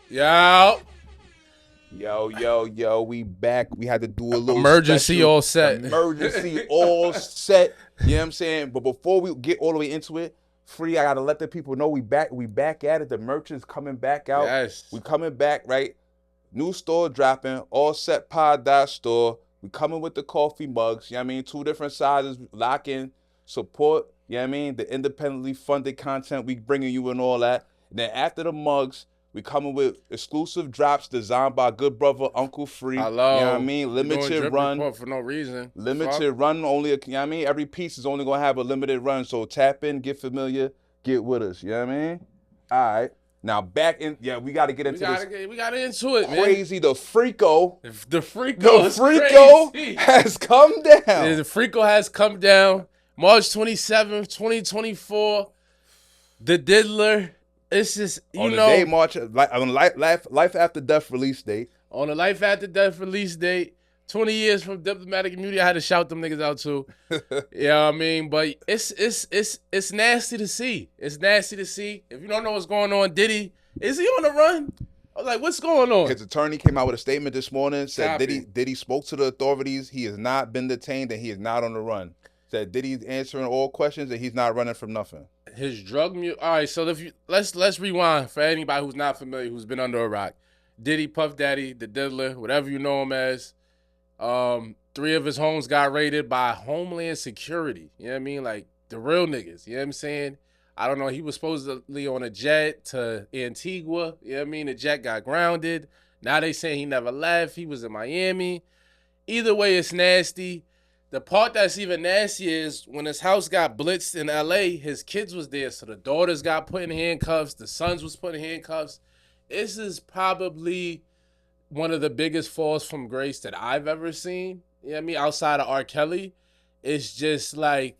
Yo, Yo, we back. We had to do a little emergency special all set. emergency all set. You know what I'm saying? But before we get all the way into it, Free, I gotta let the people know we back at it. The merchant's coming back out. Yes. We coming back, right? New store dropping, allsetpod.store. We coming with the coffee mugs, you know what I mean? 2 different sizes, lock in, support, you know what I mean? The independently funded content we bringing you and all that. And then after the mugs, we coming with exclusive drops designed by good brother Uncle Free. Hello. You know what I mean? Limited run. For no reason. Limited run only, you know what I mean? Every piece is only gonna have a limited run. So tap in, get familiar, get with us. You know what I mean? All right. Now back in, we gotta get into We got into it, man. crazy. The Freako. The Freako has come down. The Freako has come down. March 27th, 2024. The Diddler. It's just, on the day March, on life after death release date. On the life after death release date. 20 years from diplomatic immunity. I had to shout them niggas out too. You know what I mean? But it's nasty to see. It's nasty to see. If you don't know what's going on, Diddy, is he on the run? I was like, what's going on? His attorney came out with a statement this morning, said Diddy spoke to the authorities. He has not been detained and he is not on the run. Said Diddy's answering all questions and he's not running from nothing. His drug mule. All right, so let's rewind for anybody who's not familiar, who's been under a rock. Diddy, Puff Daddy, the Diddler, whatever you know him as. 3 of his homes got raided by Homeland Security. You know what I mean? Like the real niggas. You know what I'm saying? I don't know. He was supposedly on a jet to Antigua. You know what I mean? The jet got grounded. Now they saying he never left. He was in Miami. Either way, it's nasty. The part that's even nastier is when his house got blitzed in LA, his kids was there. So the daughters got put in handcuffs. The sons was put in handcuffs. This is probably one of the biggest falls from grace that I've ever seen. You know what I mean? Outside of R. Kelly. It's just like,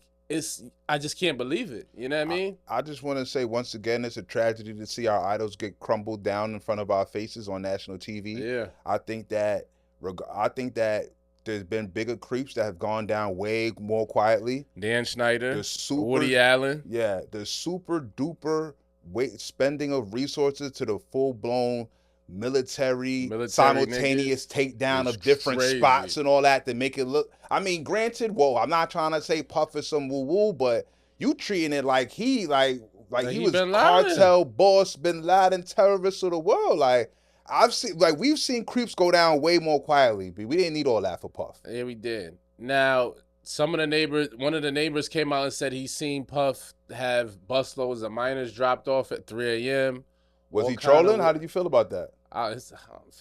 I just can't believe it. You know what I mean? I just want to say once again, it's a tragedy to see our idols get crumbled down in front of our faces on national TV. Yeah. I think that there's been bigger creeps that have gone down way more quietly. Dan Schneider, Woody Allen. Yeah, the super duper spending of resources to the full blown military simultaneous takedown of different spots and all that to make it look. I mean, granted, I'm not trying to say Puff is some woo woo, but you treating it like he was cartel boss, Bin Laden, terrorist of the world. Like we've seen creeps go down way more quietly, but we didn't need all that for Puff. Yeah, we did. Now, one of the neighbors came out and said he's seen Puff have busloads of minors dropped off at 3 a.m. Was he trolling? How did you feel about that? It's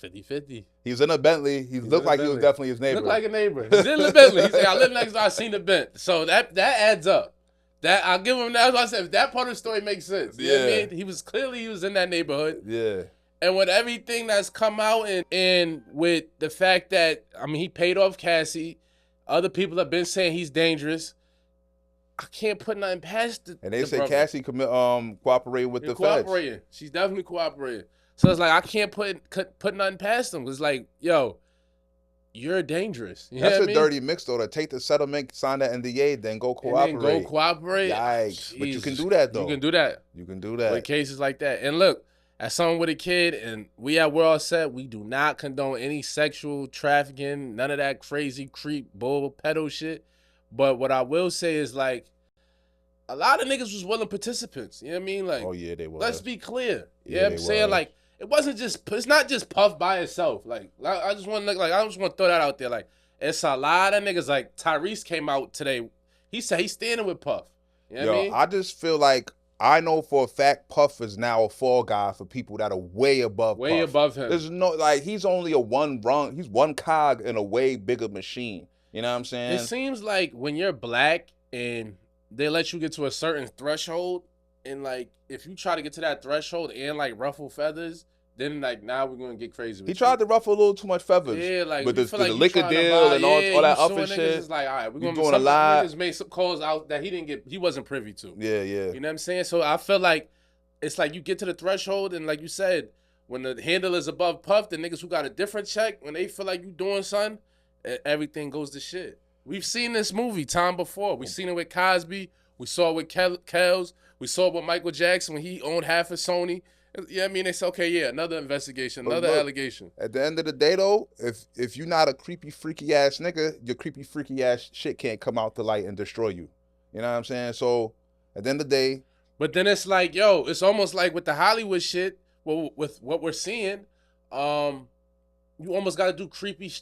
50-50. He was in a Bentley. He looked like he was definitely his neighbor. Looked like a neighbor. He's in the Bentley. He said, I live next door. I seen the Bent. So that adds up. That I'll give him that. That's why I said, if that part of the story makes sense. You know what I mean? He was in that neighborhood. Yeah. And with everything that's come out and with the fact that, he paid off Cassie. Other people have been saying he's dangerous. I can't put nothing past it. And they say Cassie cooperating with the feds. She's definitely cooperating. So it's like, I can't put nothing past them. It's like, yo, you're dangerous. You That's a dirty mix, though, to take the settlement, sign that NDA, then go cooperate. And then go cooperate. Yikes. But you can do that, though. You can do that. With cases like that. And look, as someone with a kid, and we at We're All Set, we do not condone any sexual trafficking, none of that crazy creep, bull, pedo shit. But what I will say is, like, a lot of niggas was willing participants. You know what I mean? Like, oh, yeah, they were. Let's be clear. You know what I'm saying? Like, it's not just Puff by itself. Like, I just want to throw that out there. Like, it's a lot of niggas. Like, Tyrese came out today. He said he's standing with Puff. You know what I mean? I just feel like I know for a fact Puff is now a fall guy for people that are way above Puff. Above him. There's no, he's only he's one cog in a way bigger machine. You know what I'm saying? It seems like when you're black and they let you get to a certain threshold, and like if you try to get to that threshold and like ruffle feathers, then like now we're gonna get crazy. He tried to ruffle a little too much feathers. Yeah, like with the liquor deal and all that other shit. It's like, all right, we're gonna doing a lot. Niggas made some calls out that he wasn't privy to. Yeah. You know what I'm saying? So I feel like it's like you get to the threshold, and like you said, when the handle is above Puff, the niggas who got a different check, when they feel like you doing something, everything goes to shit. We've seen this movie time before. We've seen it with Cosby. We saw it with Kells. We saw it with Michael Jackson when he owned half of Sony. Yeah, I mean, they say, okay, yeah, another investigation, another allegation. At the end of the day, though, if you're not a creepy, freaky ass nigga, your creepy, freaky ass shit can't come out to light and destroy you. You know what I'm saying? So at the end of the day. But then it's like, yo, it's almost like with the Hollywood shit, well, with what we're seeing, you almost got to do creepy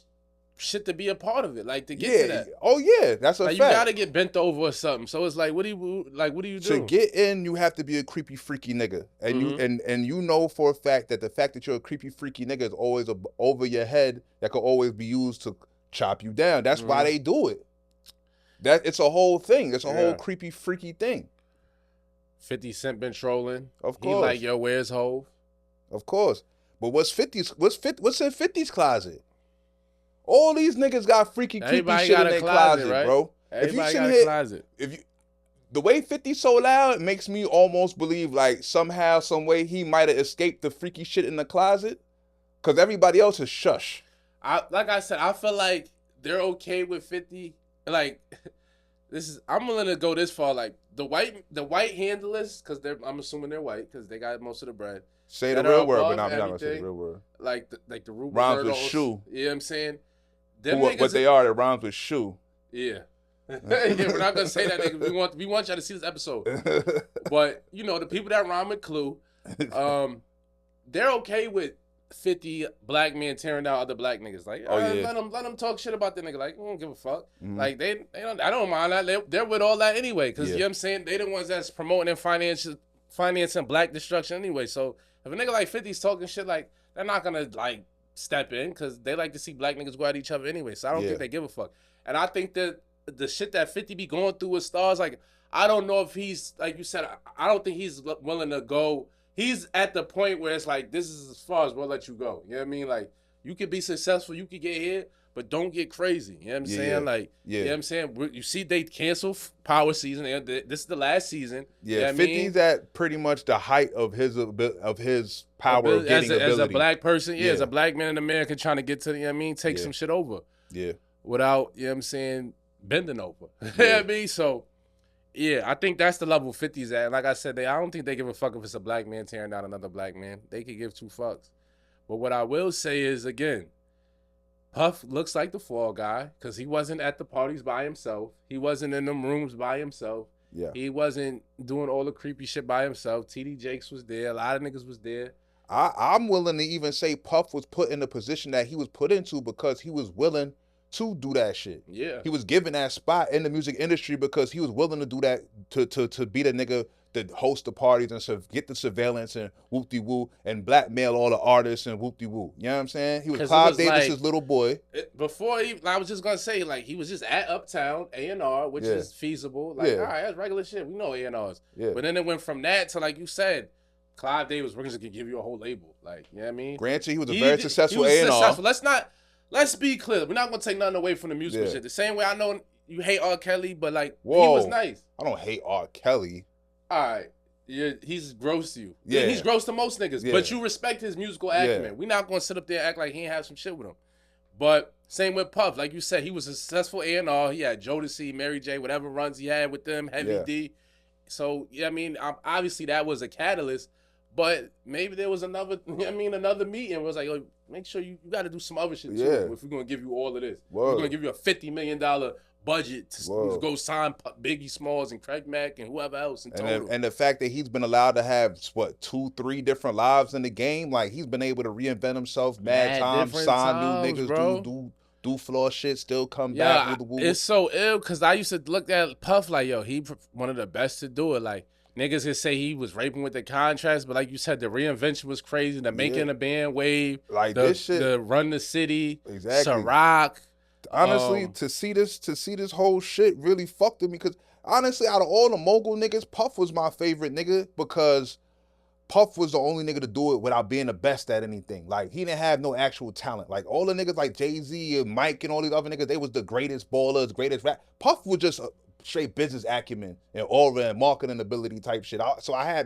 shit to be a part of it, like to get to that. Oh yeah, that's a like, fact. You gotta get bent over or something. So it's like, what do you do? To get in, you have to be a creepy, freaky nigga, and you know for a fact that the fact that you're a creepy, freaky nigga is always over your head. That could always be used to chop you down. That's why they do it. That it's a whole thing. It's a whole creepy, freaky thing. 50 Cent been trolling. Of course. He like, yo, where's Hov? Of course. But what's in 50's closet? All these niggas got freaky, creepy shit in their closet, right? Bro. Everybody got a closet. The way 50's so loud, it makes me almost believe like somehow, some way he might have escaped the freaky shit in the closet. Cause everybody else is shush. Like I said, I feel like they're okay with 50. Like, I'm willing to go this far. Like the white handlers, cause I'm assuming they're white, cause they got most of the bread. Say the real word, but I'm not gonna say the real word. Like the root rhymes with shoe. You know what I'm saying? What they are, it rhymes with shoe. Yeah. Yeah, we're not gonna say that, nigga. We want y'all to see this episode. But you know, the people that rhyme with Clue, they're okay with 50 black men tearing down other black niggas. Like, let them talk shit about the nigga. Like, I don't give a fuck. Mm-hmm. Like they don't. I don't mind that. They're with all that anyway. Cause you know what I'm saying, they the ones that's promoting and financing black destruction anyway. So if a nigga like 50's talking shit, like they're not gonna like step in because they like to see black niggas go at each other anyway. So I don't think they give a fuck. And I think that the shit that 50 be going through with stars, like, I don't know if he's, like you said, I don't think he's willing to go. He's at the point where it's like, this is as far as we'll let you go. You know what I mean? Like, you could be successful, you could get here, but don't get crazy. You know what I'm saying? Like, you know what I'm saying? You see, they canceled Power season. This is the last season. Yeah, you know 50's at pretty much the height of his power of getting ability. As a black person, as a black man in America trying to get to, you know what I mean, take some shit over. Yeah. Without, you know what I'm saying, bending over. You know what I mean? So, yeah, I think that's the level 50's at. Like I said, I don't think they give a fuck if it's a black man tearing down another black man. They could give two fucks. But what I will say is, again, Puff looks like the fall guy because he wasn't at the parties by himself. He wasn't in them rooms by himself. Yeah. He wasn't doing all the creepy shit by himself. TD Jakes was there. A lot of niggas was there. I'm willing to even say Puff was put in the position that he was put into because he was willing to do that shit. Yeah. He was given that spot in the music industry because he was willing to do that to be the nigga that host the parties and get the surveillance and whoop-de-woo and blackmail all the artists and whoop-de-woo. You know what I'm saying? He was Clive Davis's like, little boy. I was just going to say, like, he was just at Uptown, A&R, which is feasible. Like, all right, that's regular shit. We know A&Rs. Yeah. But then it went from that to, like you said, Clive Davis, we're just going to give you a whole label. Like, you know what I mean? Granted, he was a very successful A&R. Let's be clear. We're not going to take nothing away from the musical shit. The same way I know you hate R. Kelly, but, like, he was nice. I don't hate R. Kelly. All right. He's gross to you. Yeah. He's gross to most niggas. But you respect his musical acumen. We're not going to sit up there and act like he ain't have some shit with him. But same with Puff. Like you said, he was a successful A&R. He had Jodeci, Mary J., whatever runs he had with them, Heavy D. So, I mean, obviously that was a catalyst. But maybe there was another meeting was like, make sure you got to do some other shit too if we're going to give you all of this. We're going to give you a $50 million budget to go sign Biggie Smalls and Craig Mack and whoever else. And the fact that he's been allowed to have, 2-3 different lives in the game, like he's been able to reinvent himself mad times, sign new niggas, bro. Do floor shit, still come back with the woo. It's so ill because I used to look at Puff like, yo, he one of the best to do it. Like, niggas could say he was raping with the contracts, but like you said, the reinvention was crazy. The making a band wave, like this shit, the Run the City, exactly. Ciroc. Honestly, to see this whole shit really fucked with me because honestly, out of all the mogul niggas, Puff was my favorite nigga because Puff was the only nigga to do it without being the best at anything. Like, he didn't have no actual talent. Like, all the niggas like Jay-Z and Mike and all these other niggas, they was the greatest ballers, greatest rap. Puff was just straight business acumen and aura and marketing ability type shit. So I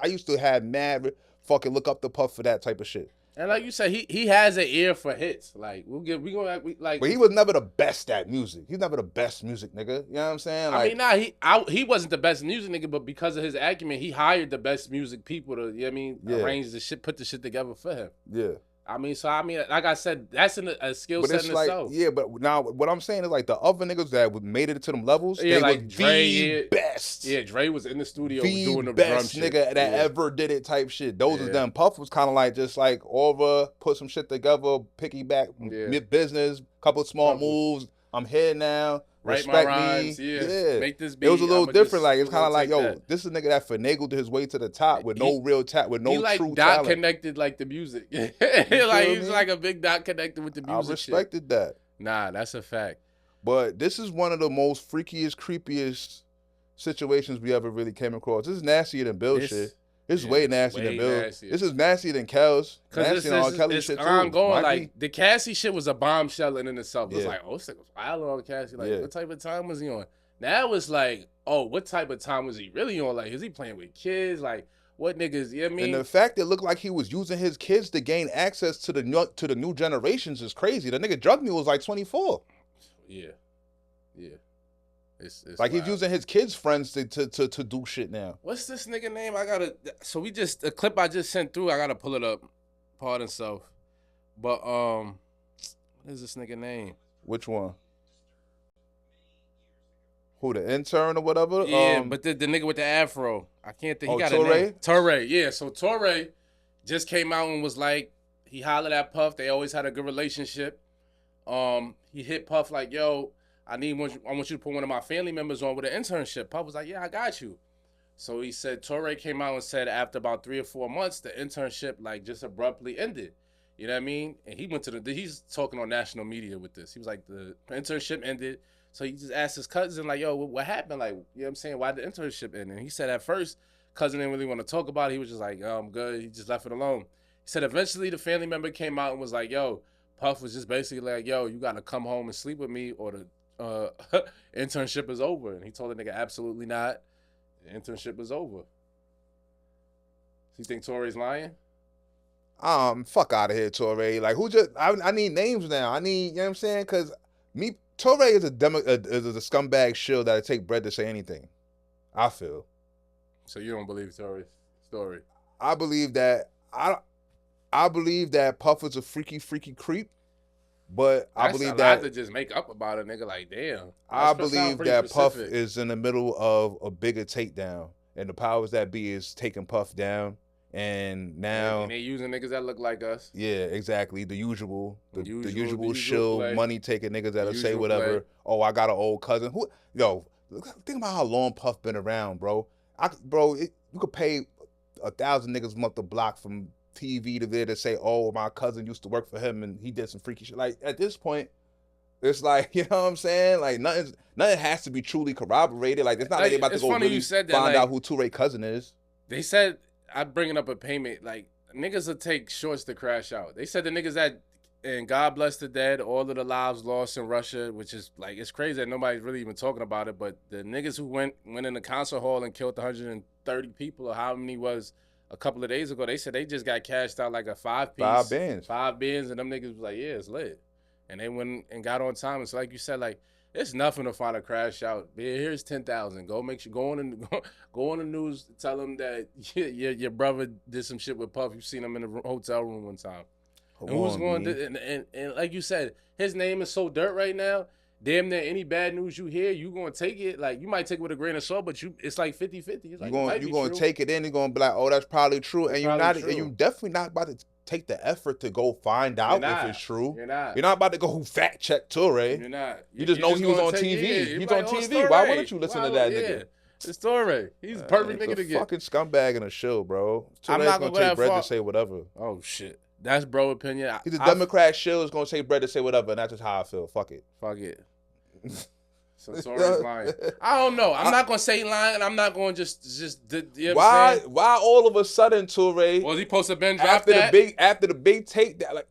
used to have mad fucking look up to Puff for that type of shit. And like you said, he has an ear for hits. Like like. But he was never the best at music. He's never the best music nigga. You know what I'm saying? Like, He wasn't the best music nigga, but because of his acumen, he hired the best music people to, you know what I mean, arrange the shit, put the shit together for him. Yeah. Like I said, that's a skill set in itself. Yeah, but now what I'm saying is like the other niggas that made it to them levels, they like was Dre, the best. Yeah, Dre was in the studio doing the best drum nigga shit. that ever did it type shit. Those is them. Puff was kind of like just like over, put some shit together, piggyback, mid business, couple of small moves. I'm here now. Respect my rhymes, me. Yeah. Make this beat. It was a little different. Like it's kind of like, yo, this is a nigga that finagled his way to the top with no real talent, with no true talent. He dot connected like the music. Like he's like a big dot connected with the music. I respected that. Nah, that's a fact. But this is one of the most freakiest, creepiest situations we ever really came across. This is nastier than Bill shit. This is way nastier than Bill. Nastier. This is nastier than Kel's. Nastier than R. Kelly shit too. Ongoing. Like the Cassie shit was a bombshell in itself. It was like, oh, this nigga was wild on Cassie. Like, what type of time was he on? Now it's like, oh, what type of time was he really on? Like, is he playing with kids? Like, what niggas? You know what I mean? And the fact it looked like he was using his kids to gain access to the new generations is crazy. The nigga drug mule was like 24. Yeah. It's like wild. He's using his kids' friends to do shit now. What's this nigga name? A clip I just sent through. I gotta pull it up. Pardon self. But what is this nigga name? Which one? Who, the intern or whatever? Yeah, but the nigga with the afro. I can't think. He got a name. Torre. Yeah. So Torre just came out and was like, he hollered at Puff. They always had a good relationship. He hit Puff like, yo, I want you to put one of my family members on with an internship. Puff was like, yeah, I got you. So he said, Torre came out and said after about 3 or 4 months, the internship like just abruptly ended. You know what I mean? And he went he's talking on national media with this. He was like, the internship ended. So he just asked his cousin like, yo, what happened? Like, you know what I'm saying? Why did the internship end? And he said at first, cousin didn't really want to talk about it. He was just like, I'm good. He just left it alone. He said eventually the family member came out and was like, yo, Puff was just basically like, yo, you got to come home and sleep with me or the internship is over. And he told the nigga, absolutely not. The internship is over. So you think Torre's lying? Fuck out of here, Torre. Like, who just, I need names now. I need, you know what I'm saying? Because Torre is a scumbag shill that'll take bread to say anything. I feel. So you don't believe Torre's story? I believe that, I believe that Puff is a freaky creep. But I believe that to just make up about a nigga like damn. I believe that Puff is in the middle of a bigger takedown, and the powers that be is taking Puff down, and now and they using niggas that look like us. Yeah, exactly. The usual shill money taking niggas that'll say whatever. Oh, I got an old cousin. Think about how long Puff been around, bro. You could pay 1,000 niggas a month to block from TV to there to say, oh, my cousin used to work for him and he did some freaky shit. Like, at this point, it's like, you know what I'm saying? Like, nothing has to be truly corroborated. Like, it's not like they about to go really find out who Touré's cousin is. They said, I'm bringing up a payment, like, niggas will take shorts to crash out. They said the niggas that, and God bless the dead, all of the lives lost in Russia, which is, like, it's crazy that nobody's really even talking about it, but the niggas who went in the concert hall and killed 130 people, or how many was a couple of days ago, they said they just got cashed out like a 5-piece. 5 bins, and them niggas was like, yeah, it's lit. And they went and got on time. It's like you said, like, it's nothing to find a crash out. Here's 10,000. Go on the news, tell them that your brother did some shit with Puff. You seen him in the hotel room one time. And like you said, his name is so dirt right now. Damn near any bad news you hear, you gonna take it. Like, you might take it with a grain of salt, but it's like 50-50. Like, you're gonna take it in, you're gonna be like, oh, that's probably true. And you're definitely not about to take the effort to go find out if it's true. You're not about to go fact check Touré. You're not. You just know he was on TV. He's on TV. Why wouldn't you listen to that nigga? It's Touré. He's a perfect nigga to get. Fucking scumbag in a show, bro. I'm not gonna take bread to say whatever. Oh shit. That's bro opinion. He's a Democrat shill is gonna take bread to say whatever, and that's just how I feel. Fuck it. So Toré's lying. I don't know. I'm not gonna say lying. I'm not gonna just. You know why all of a sudden Touré? Was he supposed to been dropped after the big take that? Like,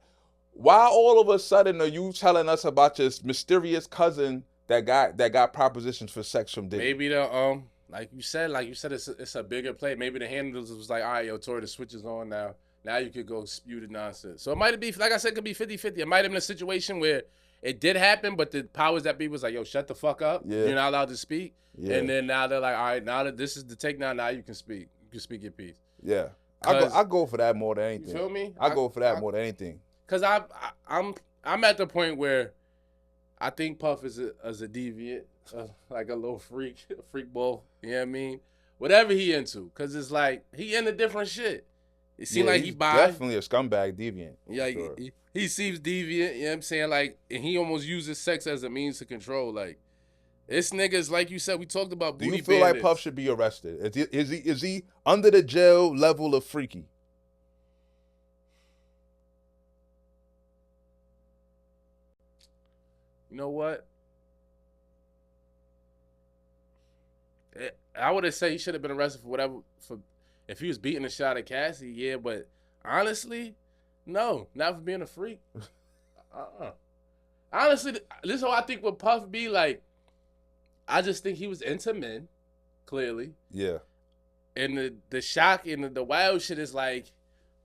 why all of a sudden are you telling us about your mysterious cousin that got propositions for sex from Diddy? Maybe the like you said, it's a bigger play. Maybe the handlers was like, all right, yo, Touré, the switch is on now. Now you could go spew the nonsense. So it might be, like I said, it could be 50-50. It might have been a situation where it did happen, but the powers that be was like, yo, shut the fuck up. Yeah. You're not allowed to speak. Yeah. And then now they're like, all right, now that this is the takedown, now you can speak. You can speak your piece. Yeah. I go for that more than anything. You feel me? I go for that more than anything. Because I'm at the point where I think Puff is a deviant, like a little freak ball. You know what I mean? Whatever he into. Because it's like, he into different shit. It seems like he definitely a scumbag deviant. Yeah, sure. he seems deviant, you know what I'm saying? Like, and he almost uses sex as a means to control. Like, this nigga's, like you said, we talked about booty bandits. Do you feel like Puff should be arrested? Is he under the jail level of freaky? You know what? I would have said he should have been arrested for whatever, if he was beating a shot at Cassie, yeah, but honestly, no, not for being a freak. Honestly, this is how I think what Puff be like. I just think he was into men, clearly. Yeah. And the shock and the wild shit is like,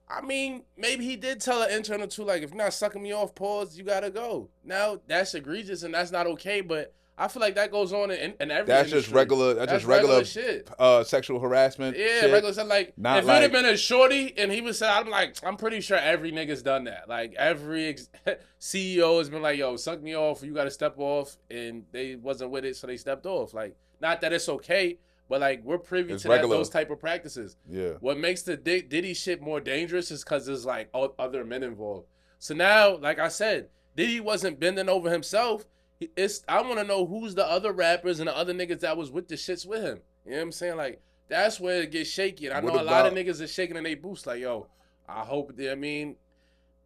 I mean, maybe he did tell an intern or two, like, if you're not sucking me off, pause, you gotta go. Now, that's egregious and that's not okay, but I feel like that goes on in every That's industry. Just regular. That's just regular shit. Sexual harassment. Yeah, shit. Regular stuff. Like, not if it would have been a shorty and he was saying, I'm pretty sure every nigga's done that. Like, every CEO has been like, yo, suck me off, you gotta step off, and they wasn't with it, so they stepped off. Like, not that it's okay, but like, we're privy to those type of practices. Yeah. What makes the Diddy shit more dangerous is because there's like other men involved. So now, like I said, Diddy wasn't bending over himself. I want to know who's the other rappers and the other niggas that was with the shits with him. You know what I'm saying? Like, that's where it gets shaky. And I know a lot of niggas are shaking in their boots like, yo, I hope, I mean,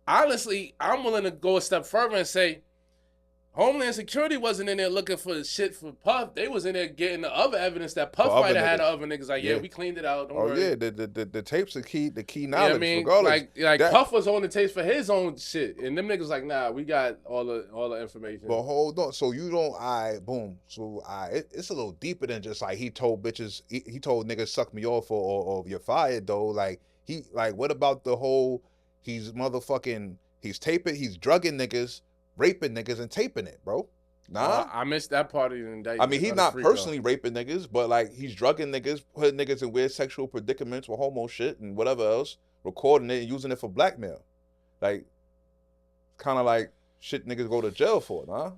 honestly, I'm willing to go a step further and say, Homeland Security wasn't in there looking for shit for Puff. They was in there getting the other evidence that Puff might have had the other niggas. Like, yeah, we cleaned it out. Don't worry. Yeah, the tapes are key knowledge. I mean, regardless. Like Puff was on the tapes for his own shit, and them niggas like, nah, we got all the information. But hold on, so you don't, boom. So it's a little deeper than just like he told bitches, he told niggas suck me off or you're fired though. Like what about the whole? He's taping, he's drugging niggas, raping niggas and taping it, bro. Nah. I missed that part of the indictment. I mean, he's not personally raping niggas, but like he's drugging niggas, putting niggas in weird sexual predicaments with homo shit and whatever else, recording it and using it for blackmail. Like, kind of like shit niggas go to jail for, nah?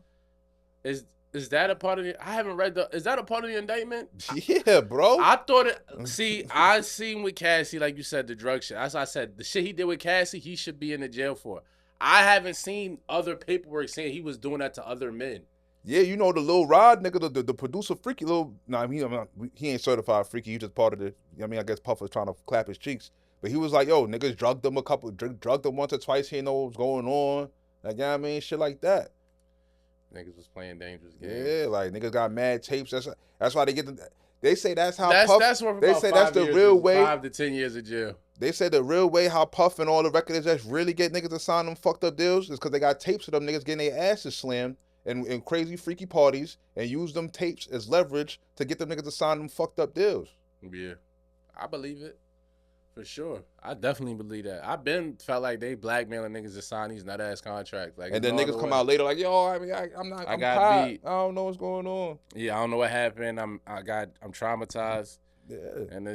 Is that a part of the? I haven't read is that a part of the indictment? Yeah, bro. I thought it. See, I seen with Cassie, like you said, the drug shit. As I said, the shit he did with Cassie, he should be in the jail for. I haven't seen other paperwork saying he was doing that to other men. Yeah, you know the Lil Rod nigga, the producer Freaky he ain't certified Freaky. He just part of the. I mean, I guess Puff was trying to clap his cheeks, but he was like, yo, niggas drugged him drugged him once or twice. He didn't know what was going on. Like, you know what I mean, shit like that. Niggas was playing dangerous games. Yeah, like niggas got mad tapes. That's why they get the. They say that's how Puff. They say that's the real way. 5 to 10 years of jail. They said the real way how Puff and all the records that really get niggas to sign them fucked up deals is because they got tapes of them niggas getting their asses slammed in crazy freaky parties and use them tapes as leverage to get them niggas to sign them fucked up deals. Yeah, I believe it. For sure. I definitely believe that. I've been felt like they blackmailing niggas to sign these nut ass contracts. Like, and then niggas come out later like, yo, I mean, I'm got beat. I don't know what's going on. Yeah, I don't know what happened. I'm traumatized. Yeah. And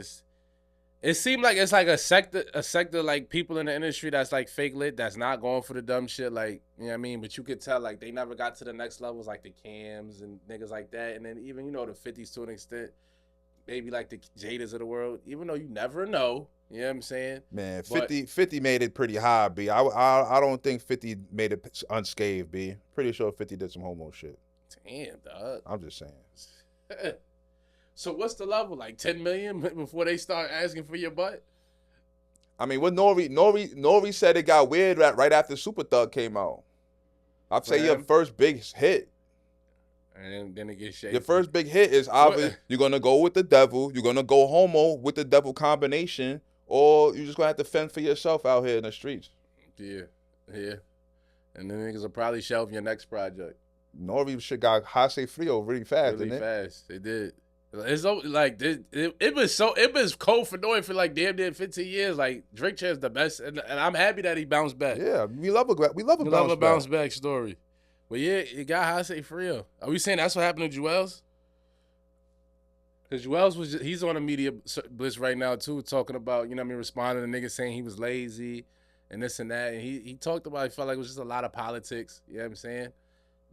it seemed like it's like a sector like people in the industry that's like fake lit, that's not going for the dumb shit, like, you know what I mean? But you could tell like they never got to the next levels, like the Cams and niggas like that. And then even, you know, the 50s to an extent, maybe like the Jadas of the world, even though you never know. You know what I'm saying? Man, 50 made it pretty high, B. I don't think 50 made it unscathed, B. Pretty sure 50 did some homo shit. Damn, dog. I'm just saying. So what's the level? Like 10 million before they start asking for your butt? I mean, what Nori said it got weird right after Super Thug came out. I'd say your first big hit. And then it gets shaky. Your first big hit is obvious. You're going to go with the devil. You're going to go homo with the devil combination. Or you just going to have to fend for yourself out here in the streets. Yeah. And then niggas will probably shelve your next project. Nori shit got Hase Frio really fast, didn't it? Really fast. They did. It's like it was cold for Noy for like damn near 15 years. Like Drake Chair's the best, and I'm happy that he bounced back. Yeah, we love a bounce back story. But yeah, it got Hase for real. Are we saying that's what happened to Jewels? Because Jewels he's on a media blitz right now too, talking about, you know what I mean, responding to niggas saying he was lazy and this and that. And he talked about, he felt like it was just a lot of politics, you know what I'm saying?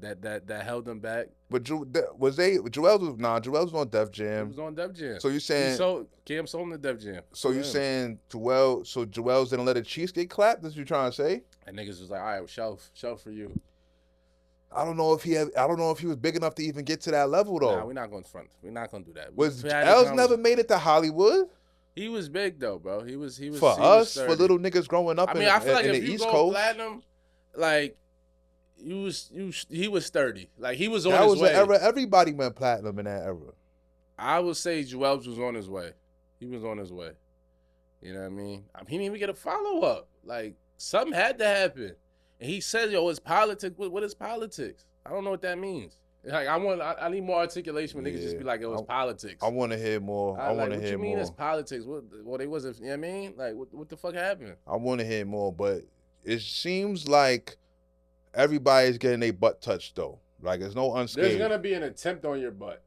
That held them back. But Jewels was on Def Jam. He was on Def Jam. So you saying Cam sold him to Def Jam. So you saying Jewels didn't let a cheesecake clap? That's what you trying to say? And niggas was like, all right, shelf for you. I don't know if he was big enough to even get to that level though. Nah, we're not going to front. We're not going to do that. Was Els never made it to Hollywood? He was big though, bro. He was for us, for little niggas growing up. I mean, I feel like in if the you East go Coast, platinum, like he was 30. Like he was on that his was way. An era. Everybody went platinum in that era. I would say Jewels was on his way. He was on his way. You know what I mean? He didn't even get a follow up. Like something had to happen, and he said, "Yo, it's politics. What is politics?" I don't know what that means. Like I need more articulation when niggas just be like, "It was politics." I want to hear more. I want to hear more. What you mean it's politics? Well, they wasn't. You know what I mean? Like what the fuck happened? I want to hear more, but it seems like everybody's getting their butt touched though. Like there's no unscathed. There's gonna be an attempt on your butt.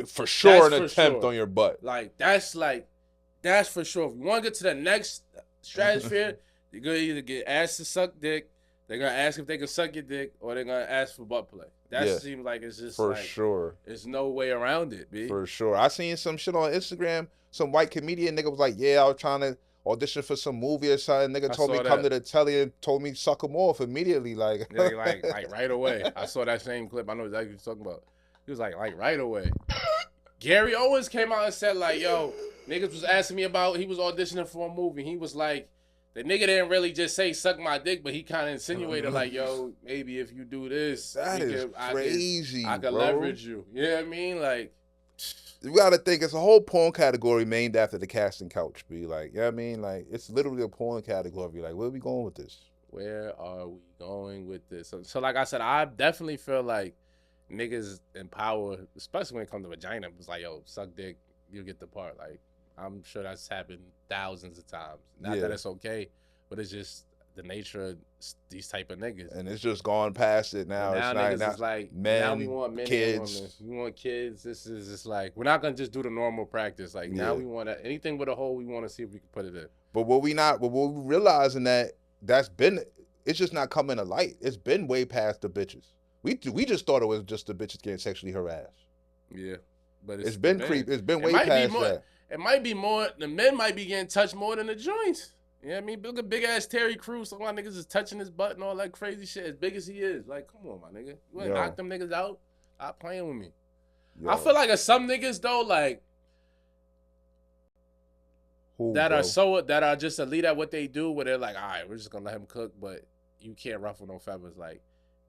For sure, an attempt on your butt. That's for sure. If you want to get to the next stratosphere, you're gonna either get asked to suck dick. They're gonna ask if they can suck your dick, or they're gonna ask for butt play. That seems like it's just for sure. There's no way around it, B. For sure. I seen some shit on Instagram. Some white comedian nigga was like, "Yeah, I was trying to audition for some movie or something." Nigga told me come to the telly and told me suck him off immediately, like right away. I saw that same clip. I know exactly what you're talking about. He was like right away. Gary Owens came out and said like, "Yo, niggas was asking me about." He was auditioning for a movie. He was like, the nigga didn't really just say suck my dick, but he kind of insinuated like, "Yo, maybe if you do this, crazy. I can leverage you." You know what I mean? Like, you gotta think it's a whole porn category named after the casting couch. Be like, you know what I mean? Like, it's literally a porn category. Like, where are we going with this? Where are we going with this? So like I said, I definitely feel like niggas in power, especially when it comes to vagina, it's like, yo, suck dick, you'll get the part. Like, I'm sure that's happened thousands of times. Not that it's okay, but it's just the nature of these type of niggas. And it's just gone past it now. Now it's niggas not, is like, men, now we want men, kids. We want kids. This is just like, we're not gonna just do the normal practice. Like now we want anything with a hole. We want to see if we can put it in. But what we realizing it's just not coming to light. It's been way past the bitches. We just thought it was just the bitches getting sexually harassed. Yeah, but it's been creep. It's been way past that. It might be more. The men might be getting touched more than the joints. You know what I mean? Look at big ass Terry Crews. Some of my niggas is touching his butt and all that crazy shit. As big as he is, like, come on, my nigga. You ain't knock them niggas out. Stop playing with me. I feel like some niggas though, like that are just elite at what they do. Where they're like, all right, we're just gonna let him cook, but you can't ruffle no feathers. Like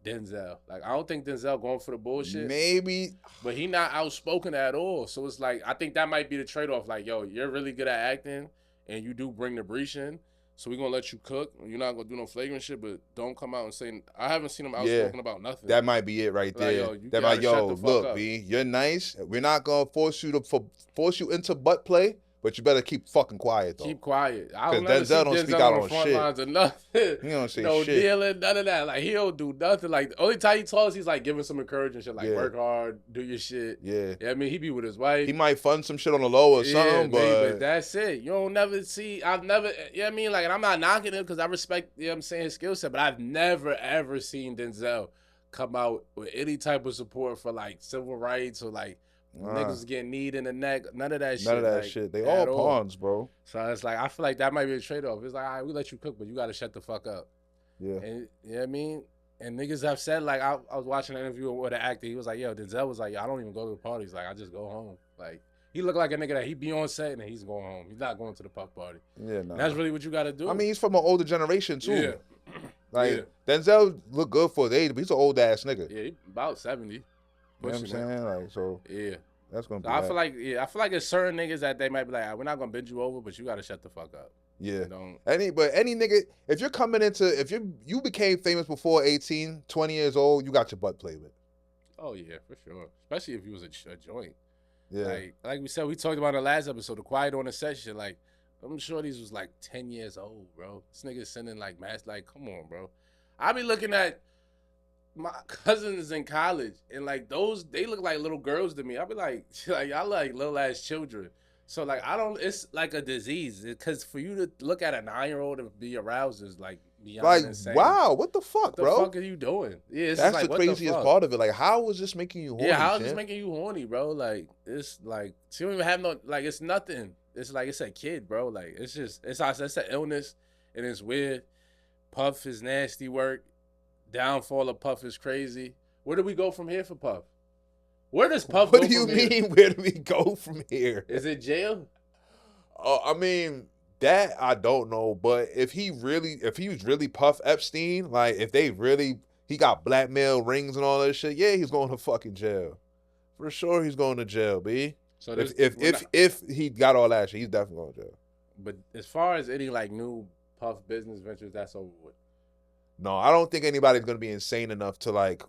Denzel. Like, I don't think Denzel going for the bullshit. Maybe. But he not outspoken at all. So it's like, I think that might be the trade-off. Like, yo, you're really good at acting, and you do bring the breach in, so we're going to let you cook. You're not going to do no flagrant shit, but don't come out and say, I haven't seen him outspoken about nothing. That might be it right there. Like, look, B, you're nice. We're not going to force you into butt play. But you better keep fucking quiet, though. Keep quiet. Because Denzel don't speak out on shit. Lines or nothing. He don't say no shit. Dealing, none of that. Like, he don't do nothing. Like, the only time he talks, he's like giving some encouragement shit. Like, work hard, do your shit. Yeah. I mean, he be with his wife. He might fund some shit on the low or something, but that's it. You don't never see, I've never, you know what I mean? Like, and I'm not knocking him because I respect, you know what I'm saying, his skill set, but I've never, ever seen Denzel come out with any type of support for, like, civil rights or, like, niggas getting kneed in the neck. None of that shit. None of that shit. They all pawns, bro. So it's like, I feel like that might be a trade-off. It's like, all right, we let you cook, but you got to shut the fuck up. Yeah. And you know what I mean? And niggas have said, like, I was watching an interview with an actor. He was like, yo, Denzel was like, yo, I don't even go to the parties. Like, I just go home. Like, he looked like a nigga that he be on set and he's going home. He's not going to the puff party. Yeah, no. That's really what you got to do. I mean, he's from an older generation, too. Yeah. Like, Denzel look good for his age, but he's an old-ass nigga. Yeah, he about 70. You know what I'm saying? Like, so. Yeah. That's gonna be. I feel like there's certain niggas that they might be like, we're not gonna bend you over, but you gotta shut the fuck up. Yeah. Any nigga, if you're coming into, if you became famous before 18, 20 years old, you got your butt played with. Oh yeah, for sure. Especially if you was a joint. Yeah. Like we said, we talked about in the last episode, the Quiet on the Set shit. Like, I'm sure these was like 10 years old, bro. This nigga sending like mass. Like, come on, bro. I be looking at my cousins in college, and like they look like little girls to me. I be like y'all like little ass children. So like it's like a disease, because for you to look at a 9-year-old and be aroused is like beyond Like, insane. wow, what the fuck, bro? What the fuck are you doing? Yeah, it's that's like, the craziest part of it. Like, how is this making you horny? Yeah, how is this making you horny, bro? Like, it's like she don't even have no, like, it's nothing. It's like it's a kid, bro. Like, it's an illness, and it's weird. Puff is nasty work. Downfall of Puff is crazy. Where do we go from here for Puff? Where does Puff go from here? What do you mean, where do we go from here? Is it jail? I mean, that I don't know, but if he was really Puff Epstein, like if he got blackmail rings and all that shit, yeah, he's going to fucking jail. For sure he's going to jail, B. So if he got all that shit, he's definitely going to jail. But as far as any like new Puff business ventures, that's over with. No, I don't think anybody's gonna be insane enough to like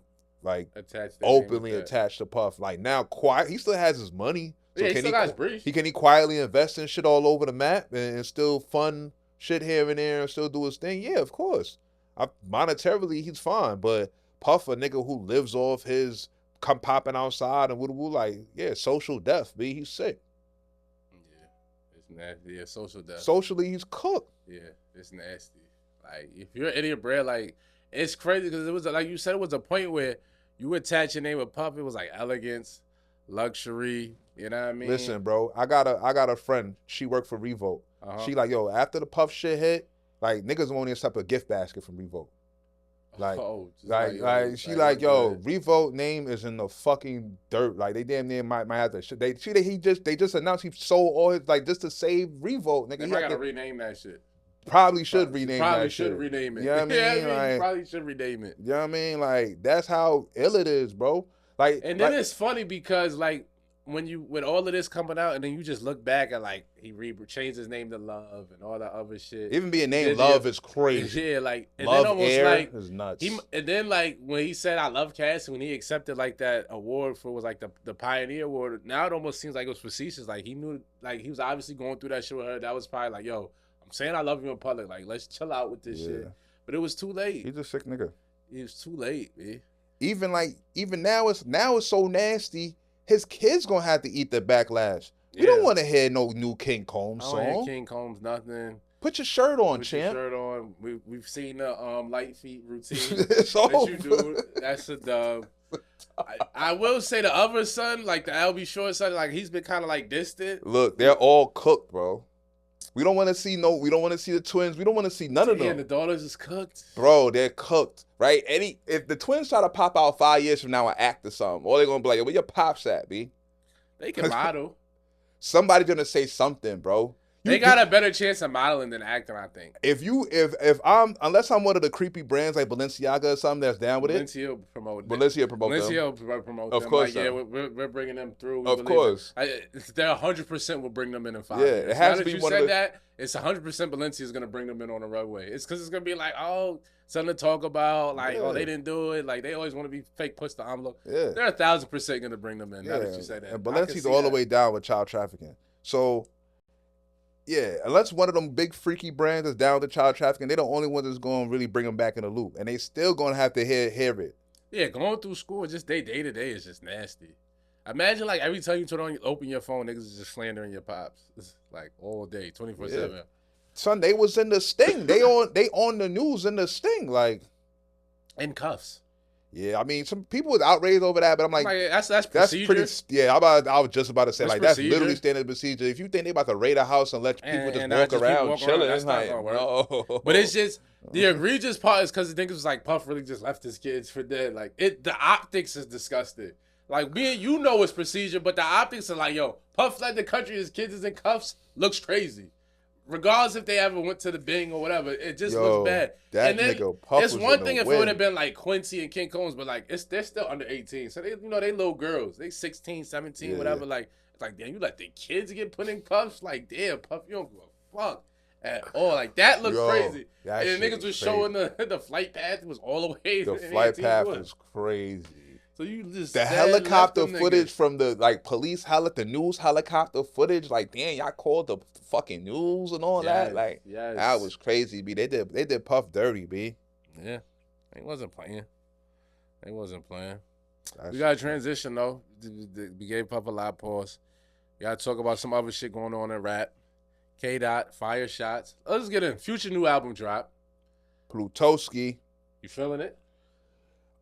openly attach to Puff. Like now, he still has his money. So he still got his brief. He quietly invest in shit all over the map and still fund shit here and there and still do his thing. Yeah, of course. Monetarily, he's fine. But Puff, a nigga who lives off his come popping outside and woo like, yeah, social death, B. He's sick. Yeah, it's nasty. Yeah, social death. Socially, he's cooked. Yeah, it's nasty. Like, if you're an idiot, bro, like, it's crazy because it was, like you said, it was a point where you attach your name with Puff. It was like elegance, luxury, you know what I mean? Listen, bro, I got a friend. She worked for Revolt. She like, yo, after the Puff shit hit, like, niggas won't even accept a gift basket from Revolt. Like, she like, yo, Revolt name is in the fucking dirt. Like, they damn near might have to shit. They just announced he sold all his, like, just to save Revolt, nigga. They might gotta rename that shit. Probably should rename that shit. Probably should rename it. You know what I mean? Yeah, like, probably should rename it. You know what I mean? Like, that's how ill it is, bro. Like, and then it's funny because, like, with all of this coming out, and then you just look back at, like, he changed his name to Love and all that other shit. Even being named Love is crazy. Yeah, like, and Love then almost Air like is nuts. And then, like, when he said I love Cass, when he accepted like that award for, was like the Pioneer Award, now it almost seems like it was facetious. Like, he knew, like, he was obviously going through that shit with her. That was probably like, yo, I'm saying I love you in public. Like, let's chill out with this shit. But it was too late. He's a sick nigga. It was too late, man. Even now it's so nasty. His kids gonna have to eat the backlash. We don't want to hear no new King Combs song. I don't hear King Combs nothing. Put your shirt on, champ. Put your shirt on. We've seen the light feet routine that you do. That's a dub. I will say the other son, like the LB Short son, like he's been kind of like distant. Look, they're all cooked, bro. We don't want to see the twins. We don't want to see none of them. Yeah, the daughters is cooked. Bro, they're cooked, right? If the twins try to pop out 5 years from now and act or something, or they're going to be like, where your pops at, B? They can model. Somebody's going to say something, bro. They got a better chance of modeling than acting, I think. Unless I'm one of the creepy brands like Balenciaga or something that's down with it. Valencia promote them. Of course. Like, yeah, we're bringing them through. Of course. They're 100% will bring them in 5 years. Yeah, it has to be one of the... that, it's 100% Balenciaga is going to bring them in on the runway. It's because it's going to be like, oh, something to talk about. Like, oh, they didn't do it. Like, they always want to be fake push the envelope. Yeah. They're 1,000% going to bring them in. Now that you say that. And Balenciaga's all the way down with child trafficking. So... yeah, unless one of them big freaky brands is down with child trafficking, they're the only ones that's going to really bring them back in the loop. And they still going to have to hear it. Yeah, going through school, just day to day is just nasty. Imagine, like, every time you open your phone, niggas is just slandering your pops. It's like all day, 24/7. Son, they was in the sting. They on the news in the sting, like. In cuffs. Yeah, I mean, some people was outraged over that, but I'm like that's procedure. Pretty. Yeah, I was just about to say, that's literally standard procedure. If you think they about to raid a house and let people just walk around chilling, it's like, no. But it's just the egregious part is because the thing was like Puff really just left his kids for dead. Like the optics is disgusting. Like me and you know it's procedure, but the optics are like, yo, Puff led the country, his kids is in cuffs, looks crazy. Regardless if they ever went to the Bing or whatever, it just looks bad. And then it's one thing if it would have been like Quincy and King Combs, but like they're still under 18. So they they little girls. They 16, 17, whatever. Like it's like, damn, you let the kids get put in cuffs? Like, damn, Puff, you don't give a fuck at all. Like that looked crazy. And the niggas was showing the flight path was all the way. The flight path was crazy. So you just the helicopter footage from the police the news helicopter footage, like damn, y'all called the fucking news and all that. Like that was crazy, B. They did Puff dirty, B. Yeah. They wasn't playing. We gotta transition though. We gave Puff a lot of pause. We gotta talk about some other shit going on in rap. KRIT, Fire Shots. Let's get in. Future new album drop. Plutoski. You feeling it?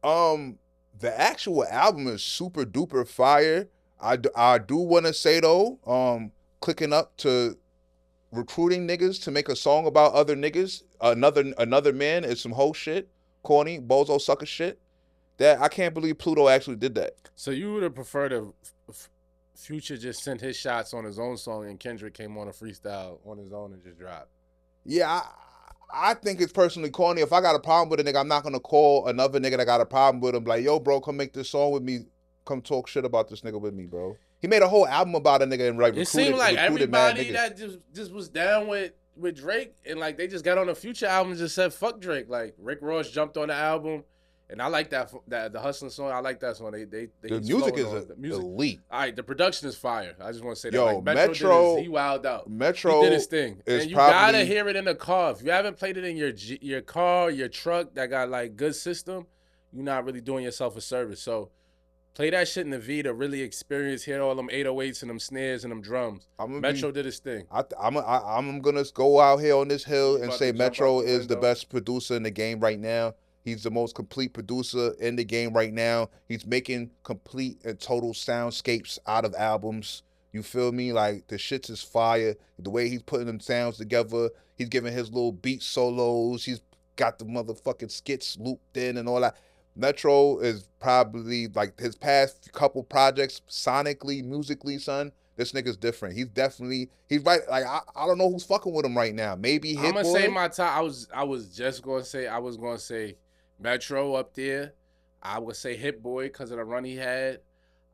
The actual album is super duper fire. I do want to say though, clicking up to recruiting niggas to make a song about other niggas, another man is some whole shit, corny, bozo sucker shit. That I can't believe Pluto actually did that. So you would have preferred if Future just sent his shots on his own song and Kendrick came on a freestyle on his own and just dropped? Yeah, I think it's personally corny. If I got a problem with a nigga, I'm not gonna call another nigga that got a problem with him like, yo, bro, come make this song with me. Come talk shit about this nigga with me, bro. He made a whole album about a nigga and it seemed like everybody that just was down with Drake and like they just got on a Future album and just said fuck Drake. Like Rick Ross jumped on the album. And I like that the hustling song. I like that song. The music is elite. All right, the production is fire. I just want to say that. Yo, like, Metro he wilded out. Metro he did his thing, and you gotta hear it in the car. If you haven't played it in your car, your truck that got like good system, you're not really doing yourself a service. So play that shit in the V to really experience, hear all them 808s and them snares and them drums. Metro did his thing. I'm gonna go out here on this hill and say Metro is the best producer in the game right now. He's the most complete producer in the game right now. He's making complete and total soundscapes out of albums. You feel me? Like, the shits is fire. The way he's putting them sounds together. He's giving his little beat solos. He's got the motherfucking skits looped in and all that. Metro is probably, like, his past couple projects, sonically, musically, son, this nigga's different. He's right. Like, I don't know who's fucking with him right now. Maybe Hit Boy. I'm going to say my top. I was going to say Metro up there. I would say Hit Boy because of the run he had.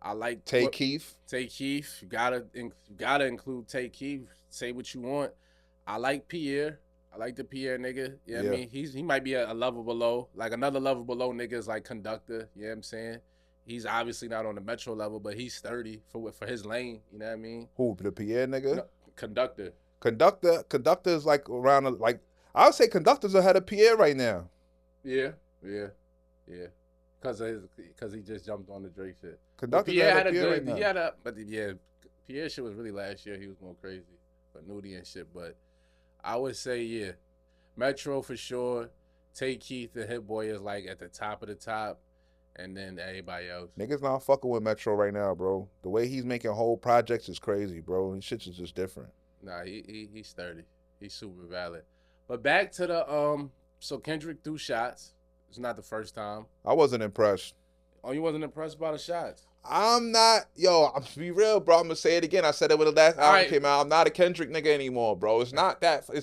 I like Tay Keith. You gotta include Tay Keith. Say what you want. I like Pierre. I like the Pierre nigga. You know what I mean? He might be a level below. Like another level below nigga is like Conductor. You know what I'm saying? He's obviously not on the Metro level, but he's sturdy for his lane. You know what I mean? Who, the Pierre nigga? No, Conductor. Conductor is like around like I would say Conductor's ahead of Pierre right now. Yeah. Because he just jumped on the Drake shit. Conductor Pierre had a good. Right Pierre shit was really last year. He was going crazy for Nudie and shit. But I would say Metro for sure. Tay Keith and Hit Boy is like at the top of the top, and then everybody else. Niggas not fucking with Metro right now, bro. The way he's making whole projects is crazy, bro. His shit is just different. Nah, he's sturdy. He's super valid. But back to the so Kendrick threw shots. It's not the first time. I wasn't impressed. Oh, you wasn't impressed by the shots? I'm not. Yo, I'm to be real, bro. I'm gonna say it again. I said it when the last album came out. I'm not a Kendrick nigga anymore, bro. It's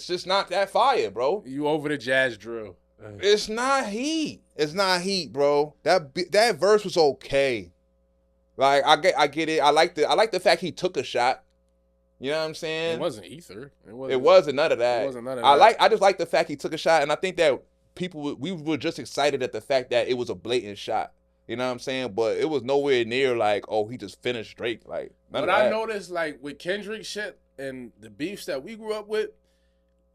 just not that fire, bro. You over the jazz drill. It's not heat. It's not heat, bro. That verse was okay. Like I get it. I like the fact he took a shot. You know what I'm saying? It wasn't ether. It wasn't none of that. It wasn't none of that. I just like the fact he took a shot, and I think that we were just excited at the fact that it was a blatant shot. You know what I'm saying? But it was nowhere near like, oh, he just finished Drake. Like, none of that. I noticed, like, with Kendrick shit and the beefs that we grew up with,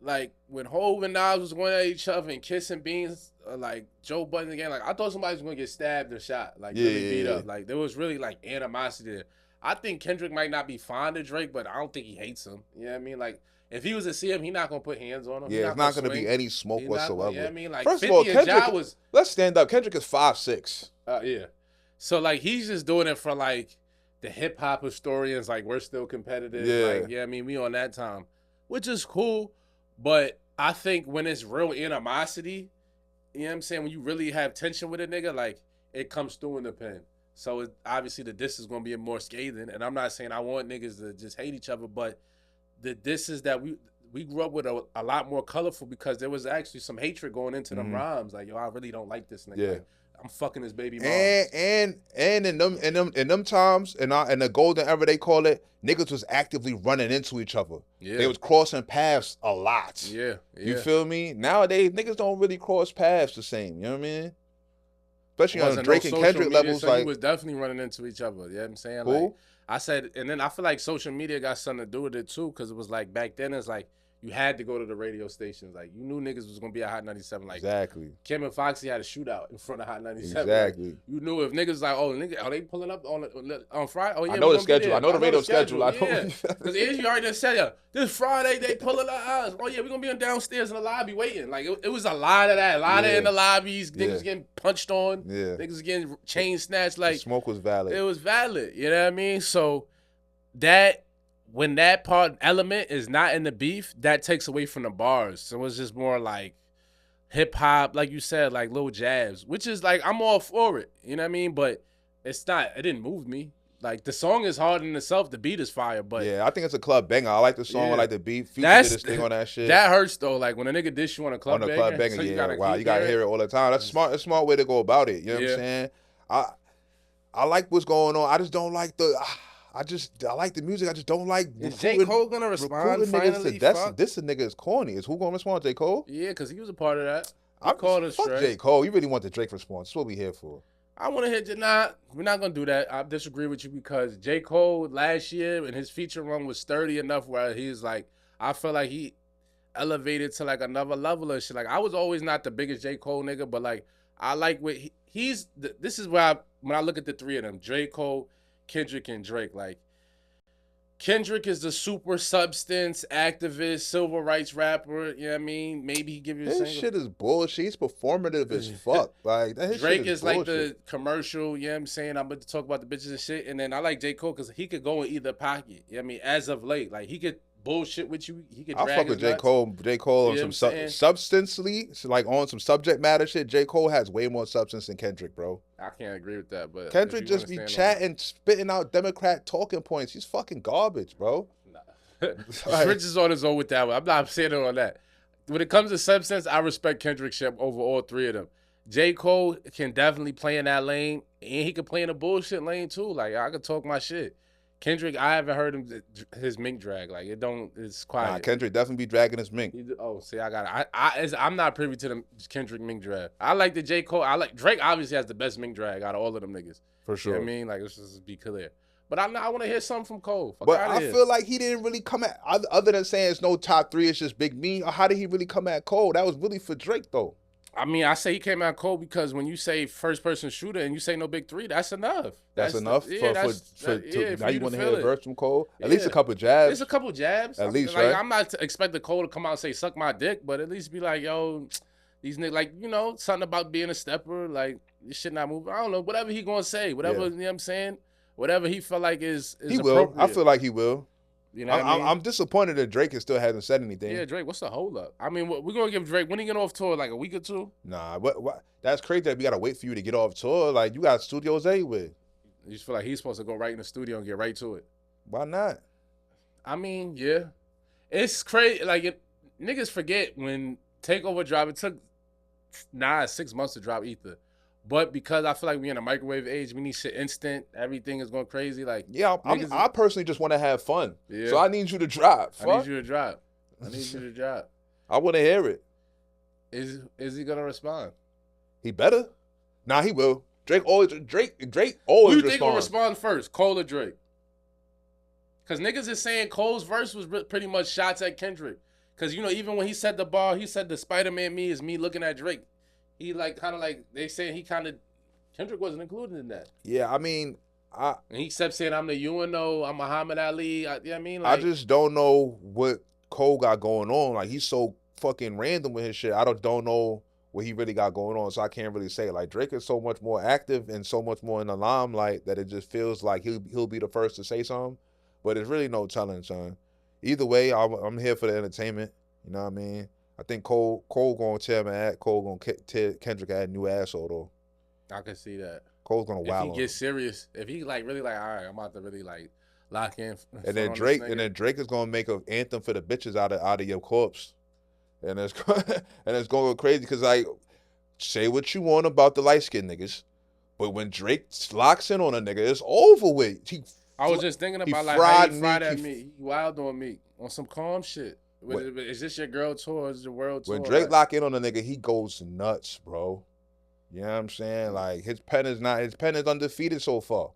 like, when Hov and Nas was going at each other and kissing beans, like, Joe Budden again, like, I thought somebody was going to get stabbed or shot. Like, really beat up. Like, there was really, like, animosity there. I think Kendrick might not be fond of Drake, but I don't think he hates him. You know what I mean? Like, if he was to see him, he's not going to put hands on him. Yeah, it's not going to be any smoke whatsoever. You know what I mean? Like, first of all, Kendrick, let's stand up. Kendrick is 5'6". Yeah. So, like, he's just doing it for, like, the hip-hop historians. Like, we're still competitive. Yeah. Like, I mean, we on that time, which is cool. But I think when it's real animosity, you know what I'm saying? When you really have tension with a nigga, like, it comes through in the pen. So, obviously, the diss is going to be more scathing. And I'm not saying I want niggas to just hate each other, but the disses that we grew up with a lot more colorful because there was actually some hatred going into them rhymes. Like, yo, I really don't like this nigga. Yeah. Like, I'm fucking his baby mom. And in them times, in the golden era they call it, niggas was actively running into each other. Yeah. They was crossing paths a lot. Yeah. You feel me? Nowadays, niggas don't really cross paths the same. You know what I mean? especially on Drake and Kendrick levels. So like he was definitely running into each other. You know what I'm saying? Who? Like I said, and then I feel like social media got something to do with it too, because it was like back then it's like you had to go to the radio stations. Like you knew niggas was gonna be at Hot 97. Like exactly. Kim and Foxy had a shootout in front of Hot 97. Exactly. Like, you knew if niggas like, oh nigga, are they pulling up on Friday? Oh yeah, I know the schedule. I know the radio schedule. I know. Because you already just said, yeah, this Friday they pulling up. Oh yeah, we gonna be downstairs in the lobby waiting. Like it was a lot of that. A lot of in the lobbies. Niggas getting punched on. Yeah. Niggas getting chain snatched. Like the smoke was valid. It was valid. You know what I mean? So that. When that part element is not in the beef, that takes away from the bars. So it's just more like hip hop, like you said, like little jabs, which is like I'm all for it. You know what I mean? But it's not. It didn't move me. Like the song is hard in itself. The beat is fire. But yeah, I think it's a club banger. I like the song. I like the beat. Future did his thing on that shit. That hurts though. Like when a nigga dish you on a club banger. On a club banger, so you gotta hear it all the time. That's smart. A smart way to go about it. You know what I'm saying? I like what's going on. I just don't like the. I like the music. I just don't like. Is J.Cole gonna respond finally? This nigga is corny. Is who gonna respond? J.Cole? Yeah, because he was a part of that. I called it straight. J.Cole. You really want the Drake response? That's what we here for. I want to hit. Nah, we're not gonna do that. I disagree with you because J.Cole last year and his feature run was sturdy enough where he's like, I feel like he elevated to like another level of shit. Like I was always not the biggest J.Cole nigga, but like I like what he's. This is where when I look at the three of them, J.Cole, Kendrick, and Drake, like Kendrick is the super substance activist, civil rights rapper. You know what I mean? Maybe he give you a single. This shit is bullshit. He's performative as fuck. Like that Drake shit is like the commercial. You know what I'm saying? I'm about to talk about the bitches and shit. And then I like J. Cole because he could go in either pocket. You know what I mean? As of late, like he could bullshit with you. He could. I fuck with J. Cole. J. Cole on some substancely, so like on some subject matter shit. J. Cole has way more substance than Kendrick, bro. I can't agree with that, but Kendrick just be chatting, spitting out Democrat talking points. He's fucking garbage, bro. Nah. Rich is on his own with that one. I'm not saying it on that. When it comes to substance, I respect Kendrick shit over all three of them. J. Cole can definitely play in that lane, and he can play in the bullshit lane too. Like I could talk my shit. Kendrick, I haven't heard him his mink drag. Like it's quiet. Nah, Kendrick definitely be dragging his mink. See, I got it. I'm not privy to the Kendrick mink drag. I like the J. Cole. I like Drake. Obviously has the best mink drag out of all of them niggas. For sure. You know what I mean, like let's just be clear. But I want to hear something from Cole. But I feel like he didn't really come at other than saying it's no top three. It's just Big Me. How did he really come at Cole? That was really for Drake though. I mean, I say he came out cold because when you say first-person shooter and you say no big three, that's enough. That's enough now you want to hear a verse from Cole? Yeah. At least a couple jabs. It's a couple jabs. At least, like, right? I'm not expecting Cole to come out and say, suck my dick, but at least be like, yo, these niggas, like, you know, something about being a stepper, like, this shit not moving. I don't know, whatever he going to say, whatever, you know what I'm saying? Whatever he feel like is he will. I feel like he will. You know what I mean? I'm disappointed that Drake still hasn't said anything. Yeah, Drake, what's the hold up? I mean, we're going to give Drake, when he get off tour, like a week or two? Nah, what? That's crazy that we got to wait for you to get off tour. Like, you got studios anyway. You just feel like he's supposed to go right in the studio and get right to it. Why not? I mean, yeah. It's crazy. Like, niggas forget when Takeover dropped, it took 6 months to drop Ether. But because I feel like we're in a microwave age, we need shit instant. Everything is going crazy. Like, yeah, I personally just want to have fun. Yeah. So I need you to drop. I need you to drop. I want to hear it. Is he gonna respond? He better. Nah, he will. Drake always Who you think will respond first, Cole or Drake? Because niggas is saying Cole's verse was pretty much shots at Kendrick. Because, you know, even when he said the bar, he said the Spider-Man me is me looking at Drake. He kind of they saying Kendrick wasn't included in that. Yeah, I mean, and he kept saying I'm the UNO, I'm Muhammad Ali. You know what I mean? Like, I just don't know what Cole got going on. Like, he's so fucking random with his shit. I don't know what he really got going on, so I can't really say. Like, Drake is so much more active and so much more in the limelight that it just feels like he'll be the first to say something. But it's really no telling, son. Either way, I'm here for the entertainment. You know what I mean? I think Cole gonna tear my ass. Cole gonna tear Kendrick a new asshole though. I can see that. Cole's gonna wow. If he gets serious, if he like really like, all right, I'm about to really like lock in. And then Drake is gonna make an anthem for the bitches out of your corpse, and it's gonna go crazy because like say what you want about the light skinned niggas, but when Drake locks in on a nigga, it's over with. I was just thinking about like how he fried at me. He wild on me on some calm shit. Is this your girl tour? Is it your world tour? When Drake lock in on a nigga, he goes nuts, bro. You know what I'm saying? Like his pen is undefeated so far.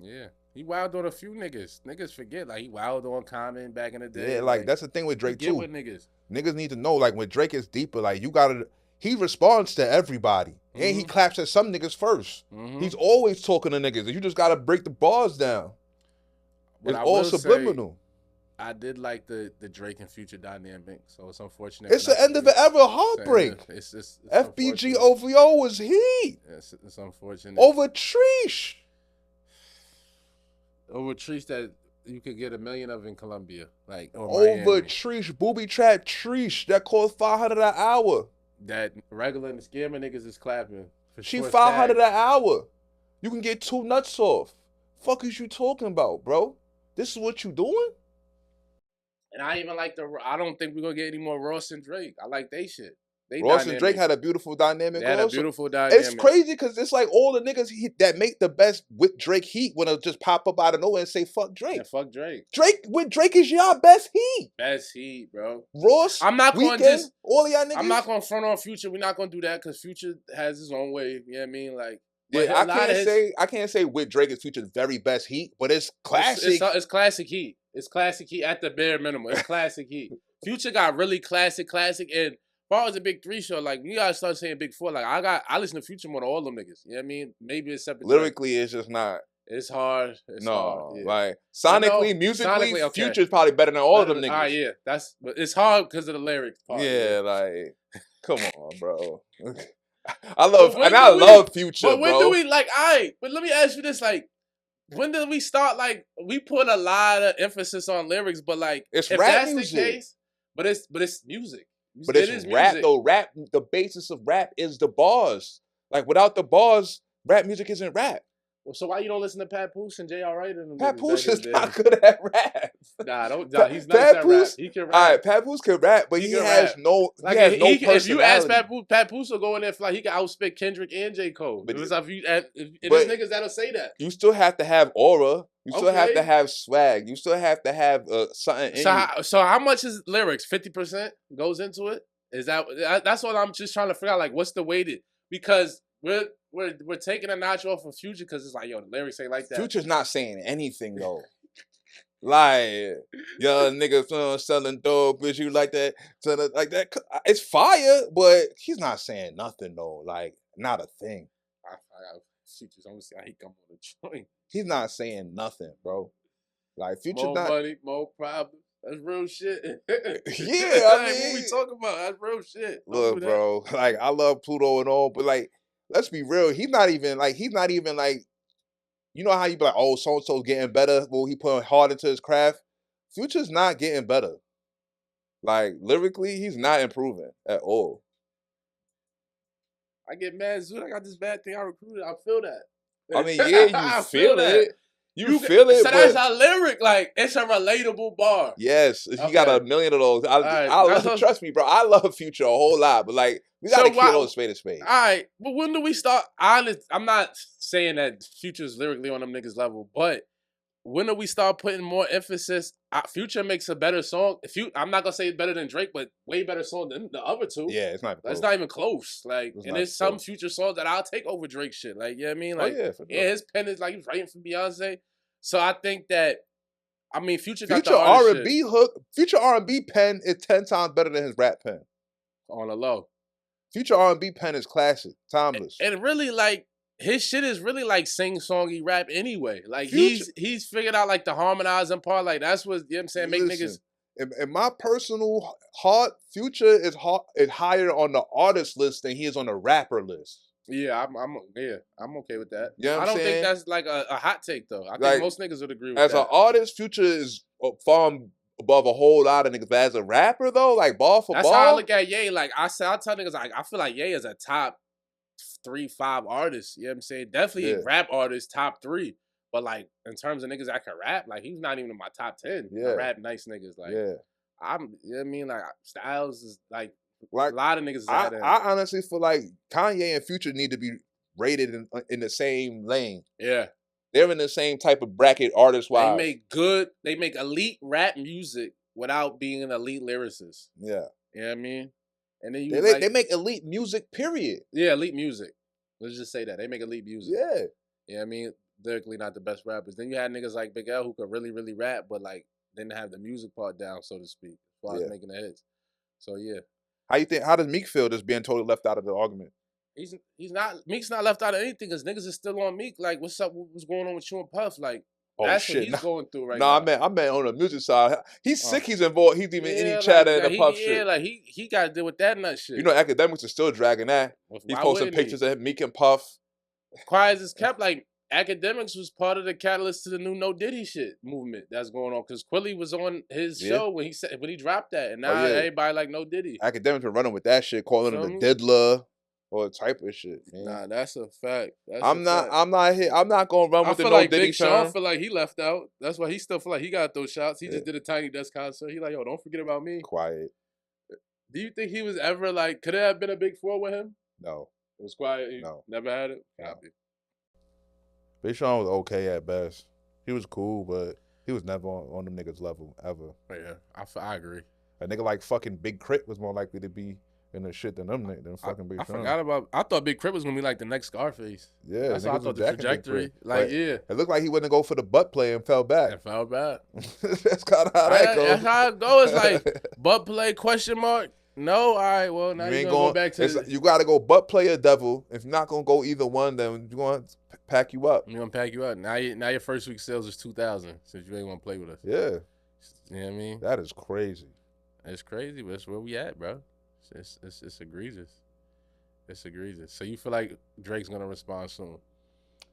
Yeah. He wild on a few niggas. Niggas forget. Like he wild on Common back in the day. Yeah, like that's the thing with Drake get too. with niggas. Niggas need to know, like when Drake is deeper, like you gotta he responds to everybody. And he claps at some niggas first. He's always talking to niggas. You just gotta break the bars down. But it's all subliminal. I did like the Drake and Future dynamic, so it's unfortunate. It's the end of the ever heartbreak. It's FBG OVO was heat. It's unfortunate. Over Treesh. Over Treesh that you could get 1 million of in Colombia. Like over Treesh, booby trap Treesh that cost $500 an hour. That regular and scammer niggas is clapping. She $500 an hour. You can get 2 nuts off. Fuck is you talking about, bro? This is what you doing? And I even like I don't think we're gonna get any more Ross and Drake. I like they shit. Ross and Drake had a beautiful dynamic. They had a beautiful dynamic. It's crazy because it's like all the niggas that make the best with Drake heat when it just pop up out of nowhere and say fuck Drake. Yeah, fuck Drake. Drake is y'all best heat. Best heat, bro. Ross, I'm not going to all y'all niggas. I'm not going to front on Future. We're not going to do that because Future has his own way. You know what I mean? Like, yeah, I can't say with Drake is Future's very best heat, but it's classic. It's classic heat. It's classic heat at the bare minimum. It's classic heat. Future got really classic, and as far as a big 3 show, like we gotta start saying big 4. Like I listen to Future more than all them niggas. You know what I mean? Maybe it's separate. Lyrically, it's just not. It's hard. Hard, yeah. Like sonically, musically, okay. Future's probably better than all of them niggas. Yeah, but it's hard because of the lyrics part. Yeah, like come on, bro. I love Future. But when do we like? But let me ask you this: like, when did we start? Like, we put a lot of emphasis on lyrics, but like, it's if rap that's music. the case, but it's music. But it's rap music. Though. Rap, the basis of rap is the bars. Like without the bars, rap music isn't rap. Well, so why you don't listen to Papoose and J.R. Wright? Papoose is not good at rap. Nah, he's not at rap. He can rap. All right, Papoose can rap, but he has no personality. If you ask Papoose will go in there like he can outspit Kendrick and J.Cole. But there's niggas that'll say that. You still have to have aura. You still have to have swag. You still have to have something in you. So how much is lyrics? 50% goes into it? Is that's what I'm just trying to figure out. Like, what's the weighted? Because we're taking a notch off of Future because it's like, yo, the lyrics ain't like that. Future's not saying anything though. Like, yo, niggas selling dope, bitch, you like that? Like that. It's fire, but he's not saying nothing though. Like, not a thing. I got Future's only see how he come on the joint. He's not saying nothing, bro. Like Future, more money, more problems. That's real shit. Yeah, I mean, what we talking about? That's real shit. Look, bro. Like, I love Pluto and all, but like, let's be real. He's not even like. You know how you be like, oh, so and so's getting better. Well, he putting hard into his craft. Future's not getting better. Like lyrically, he's not improving at all. I get mad, Zoot. I got this bad thing I recruited. I feel that. I mean, yeah, you feel it. You feel it. So that's a lyric. Like, it's a relatable bar. Yes. He got 1 million of those. Trust me, bro. I love Future a whole lot, but like, we got to kill those spade to spade. All right. But when do we start? I'm not saying that Future's lyrically on them niggas level, but when do we start putting more emphasis? Future makes a better song. I'm not going to say it's better than Drake, but way better song than the other two. Yeah, it's not close. That's not even close. Like, and there's some Future songs that I'll take over Drake shit. Like, you know what I mean? Like, his pen is like he's writing for Beyonce. So I think that, I mean, Future got the R&B hook. Future R&B pen is 10 times better than his rap pen. On the low. Future R&B pen is classic, timeless. And really, like, his shit is really like sing-songy rap anyway. Like, he's figured out, like, the harmonizing part. Like, that's what, you know what I'm saying, make niggas... In my personal heart, Future is higher on the artist list than he is on the rapper list. Yeah, I'm okay with that. You know what I don't I'm saying? think that's like a hot take though. I think most niggas would agree with that. As an artist, Future is far above a whole lot of niggas. But as a rapper though, like ball for ball. That's how I look at Ye. Like I tell niggas, like I feel like Ye is a top 3-5 artist. You know what I'm saying? Definitely a rap artist, top 3. But like in terms of niggas that can rap, like he's not even in my top 10. Yeah. Rap nice niggas. Like you know what I mean? Like Styles is like a lot of niggas is out there. I honestly feel like Kanye and Future need to be rated in the same lane. Yeah. They're in the same type of bracket artist-wise. They make elite rap music without being an elite lyricist. Yeah. You know what I mean? And then they make elite music, period. Yeah, elite music. Let's just say that. They make elite music. Yeah. You know what I mean? Lyrically not the best rappers. Then you had niggas like Big L who could really, really rap, but like didn't have the music part down, so to speak, as far as making the hits. So yeah. How does Meek feel just being totally left out of the argument? Meek's not left out of anything because niggas is still on Meek. Like, what's up? What's going on with you and Puff? Like, that's what he's going through right now. I meant on the music side. He's sick. He's involved. He's even any chatter in the Puff shit. Yeah, like he got to deal with that nut shit. You know, academics are still dragging that. He's posting pictures of Meek and Puff. Quiet as kept. Like, academics was part of the catalyst to the new No Diddy shit movement that's going on because Quilly was on his show when he dropped that, and now everybody like No Diddy. Academics are running with that shit, calling him the Diddler. Or type of shit. Man. Nah, that's a fact. I'm not gonna run with the No Diddy term. Sean feel like he left out. That's why he still feel like he got those shots. He just did a Tiny Desk concert. He like, yo, don't forget about me. Quiet. Do you think he was ever like? Could it have been a big four with him? No. It was quiet. He never had it. No. Big Sean was okay at best. He was cool, but he was never on them niggas level ever. Yeah, I agree. A nigga like fucking Big KRIT was more likely to be in the shit than them than fucking Big Sean. I thought Big KRIT was gonna be like the next Scarface. Yeah, that's how I thought the trajectory. Like, it looked like he wouldn't go for the butt play and fell back. That's kind of how that goes. That's how it goes. Like butt play ? No, all right. Well, now you're gonna go back to you got to go butt play or devil. If you're not gonna go either one, then you're gonna pack you up. You're gonna pack you up. Now your first week sales is 2,000 since you ain't want to play with us. Yeah, you know what I mean. That is crazy. It's crazy, but it's where we at, bro. It's egregious. It's egregious. So you feel like Drake's gonna respond soon?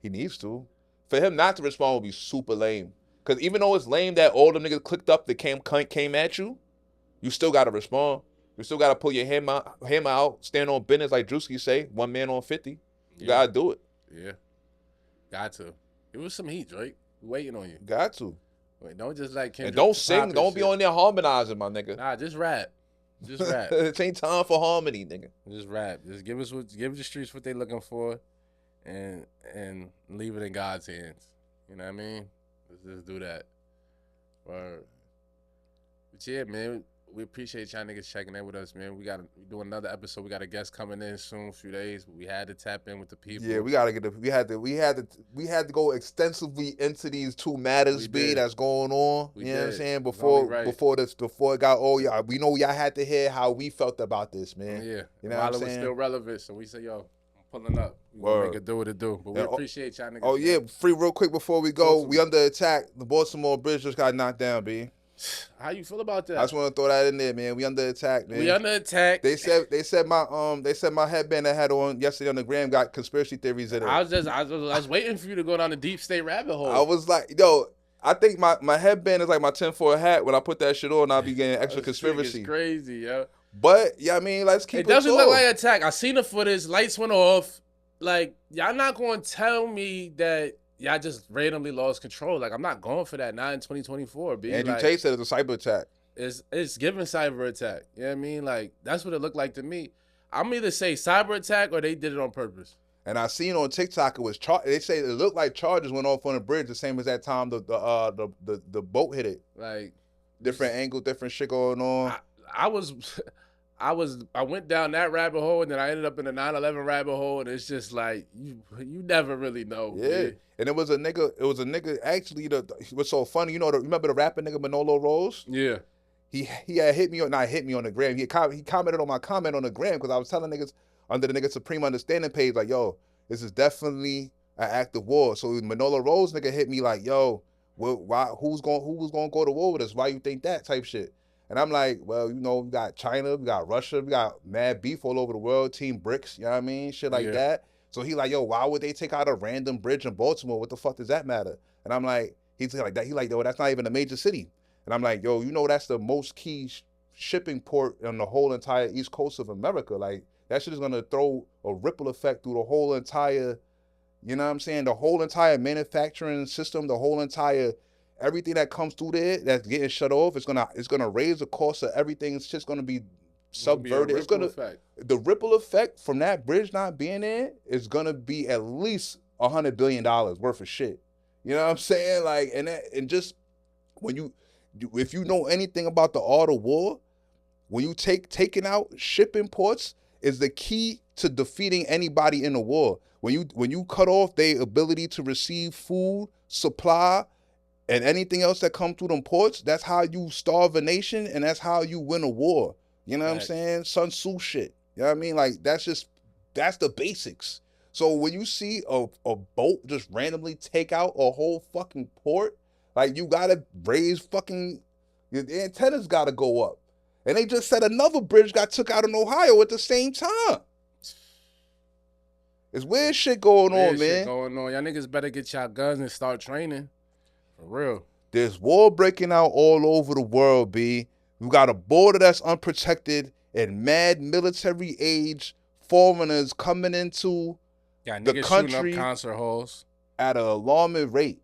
He needs to. For him not to respond would be super lame. Cause even though it's lame that all them niggas clicked up that came at you, you still gotta respond. You still gotta pull your hammer out, stand on business like Drewski say, one man on 50. You gotta do it. Yeah. Got to. It was some heat, Drake. We waiting on you. Got to. Wait, don't just like Kendrick. And don't sing. Don't be on there harmonizing, my nigga. Nah, just rap. Just rap. It ain't time for harmony, nigga. Just rap. Just give the streets what they looking for, and leave it in God's hands. You know what I mean? Let's just do that. But yeah, man, we appreciate y'all niggas checking in with us, man. We do another episode. We got a guest coming in soon, a few days. But we had to tap in with the people. Yeah, we had to go extensively into these two matters that's going on. You know what I'm saying? Before it got we know y'all had to hear how we felt about this, man. Yeah. You know what I'm saying? It was still relevant, so we said, yo, I'm pulling up. We gonna make it do what it do. But we appreciate y'all niggas. Oh yeah, free real quick before we go. We under attack. The Baltimore Bridge just got knocked down, B. How you feel about that? I just want to throw that in there, man. We under attack, man. We under attack. They said my headband I had on yesterday on the gram got conspiracy theories in it. I was waiting for you to go down the deep state rabbit hole. I was like, yo, I think my headband is like my tinfoil hat. When I put that shit on, I'll be getting extra conspiracy. It's crazy, yo. But yeah, I mean, let's keep it. It doesn't look like attack. I seen the footage. Lights went off. Like, y'all not going to tell me that y'all just randomly lost control. Like, I'm not going for that. Not in 2024, B. Andrew Tate said it's a cyber attack. It's giving cyber attack. You know what I mean? Like, that's what it looked like to me. I'm either say cyber attack or they did it on purpose. And I seen on TikTok it was they say it looked like charges went off on the bridge the same as that time the boat hit it. Like, different angle, different shit going on. I went down that rabbit hole and then I ended up in the 9/11 rabbit hole, and it's just like you never really know. Yeah. Man. And it was a nigga actually it was so funny. Remember the rapper nigga Manolo Rose? Yeah. He had hit me on the gram. He commented on my comment on the gram because I was telling niggas under the nigga Supreme Understanding page like, yo, this is definitely an act of war. So Manolo Rose nigga hit me like, yo, who was gonna go to war with us? Why you think that type shit? And I'm like, well, we got China, we got Russia, we got mad beef all over the world, Team BRICS, you know what I mean? Shit like that. So he like, yo, why would they take out a random bridge in Baltimore? What the fuck does that matter? And I'm like, he's like that. He like, yo, that's not even a major city. And I'm like, yo, that's the most key shipping port on the whole entire East Coast of America. Like, that shit is gonna throw a ripple effect through the whole entire, you know what I'm saying? The whole entire manufacturing system, the whole entire everything that comes through there that's getting shut off, it's gonna raise the cost of everything. It's just gonna be subverted. The ripple effect from that bridge not being there is gonna be at least $100 billion worth of shit. You know what I'm saying? Like, and just if you know anything about the art of war, when you taking out shipping ports is the key to defeating anybody in the war. When you cut off their ability to receive food, supply, and anything else that comes through them ports, that's how you starve a nation, and that's how you win a war. You know what I'm saying? Sun Tzu shit. You know what I mean? Like, that's the basics. So when you see a boat just randomly take out a whole fucking port, like, you gotta raise fucking, the antennas gotta go up. And they just said another bridge got took out in Ohio at the same time. It's weird shit going on, man. Y'all niggas better get y'all guns and start training. For real. There's war breaking out all over the world, B. We got a border that's unprotected and mad military age foreigners coming into the country shooting up concert halls at an alarming rate.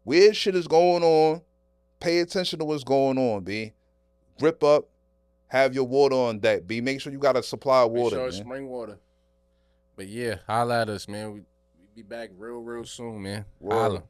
Weird shit is going on. Pay attention to what's going on, B. Grip up. Have your water on deck, B. Make sure you got a supply of water, man. Spring water. But yeah, holla at us, man. We be back real soon, man. Holla.